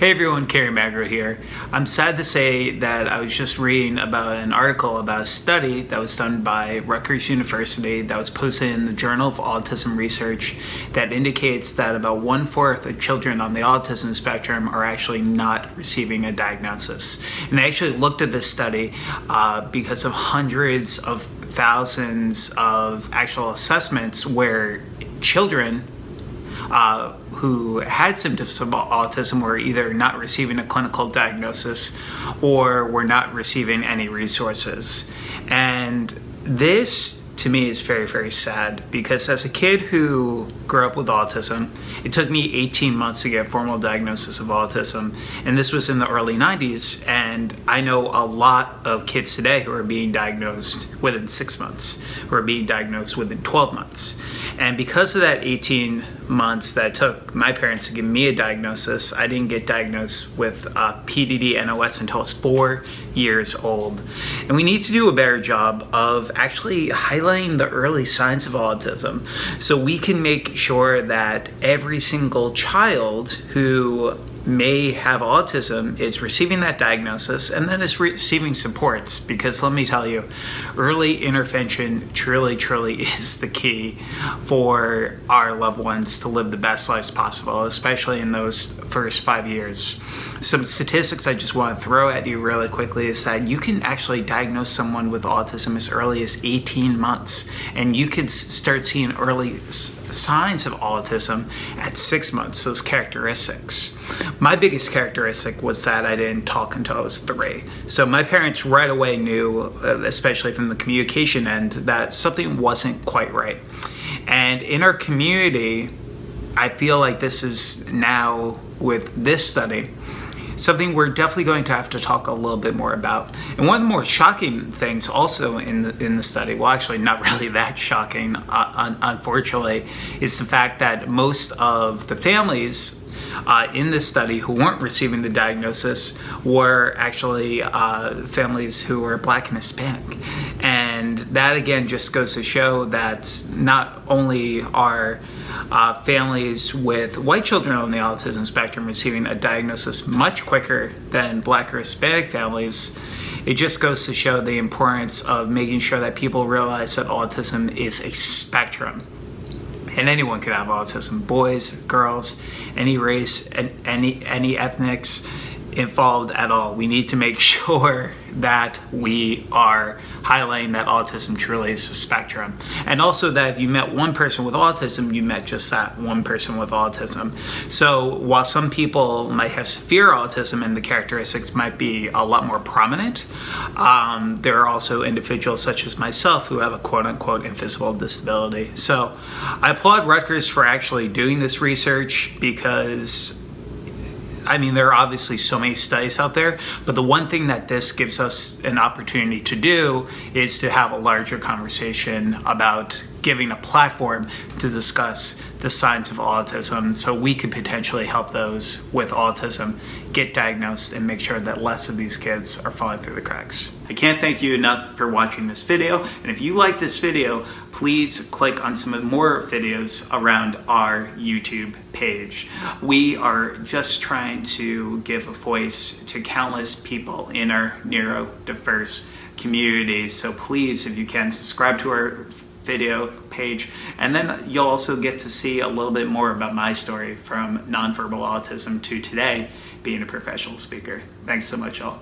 Hey everyone, Kerry Magro here. I'm sad to say that I was just reading about an article about a study that was done by Rutgers University that was posted in the Journal of Autism Research that indicates that about 1/4 of children on the autism spectrum are actually not receiving a diagnosis. And I actually looked at this study because of hundreds of thousands of actual assessments where children who had symptoms of autism were either not receiving a clinical diagnosis or were not receiving any resources. And this to me is very, very sad because as a kid who grew up with autism, it took me 18 months to get a formal diagnosis of autism. And this was in the early 90s. And I know a lot of kids today who are being diagnosed within 6 months, who are being diagnosed within 12 months. And because of that 18 months that it took my parents to give me a diagnosis, I didn't get diagnosed with PDD NOS until I was 4 years old. And we need to do a better job of actually highlighting the early signs of autism so we can make sure that every single child who may have autism is receiving that diagnosis and then is receiving supports, because let me tell you, early intervention truly is the key for our loved ones to live the best lives possible, especially in those first 5 years. Some statistics I just want to throw at you really quickly is that you can actually diagnose someone with autism as early as 18 months, and you can start seeing early signs of autism at 6 months, those characteristics. My biggest characteristic was that I didn't talk until I was 3. So my parents right away knew, especially from the communication end, that something wasn't quite right. And in our community, I feel like this is now, with this study, something we're definitely going to have to talk a little bit more about. And one of the more shocking things also in the study, well actually not really that shocking, unfortunately, is the fact that most of the families in this study who weren't receiving the diagnosis were actually families who were Black and Hispanic. And that again just goes to show that not only are families with white children on the autism spectrum receiving a diagnosis much quicker than Black or Hispanic families, it just goes to show the importance of making sure that people realize that autism is a spectrum. And anyone could have autism, boys, girls, any race, and any ethnics involved at all. We need to make sure that we are highlighting that autism truly is a spectrum. And also that if you met one person with autism, you met just that one person with autism. So while some people might have severe autism and the characteristics might be a lot more prominent, there are also individuals such as myself who have a quote-unquote invisible disability. So I applaud Rutgers for actually doing this research because I mean, there are obviously so many studies out there, but the one thing that this gives us an opportunity to do is to have a larger conversation about giving a platform to discuss the signs of autism so we could potentially help those with autism get diagnosed and make sure that less of these kids are falling through the cracks. I can't thank you enough for watching this video, and if you like this video, please click on some of the more videos around our YouTube page. We are just trying to give a voice to countless people in our neurodiverse community, so please, if you can, subscribe to our video page, and then you'll also get to see a little bit more about my story from nonverbal autism to today being a professional speaker. Thanks so much, y'all.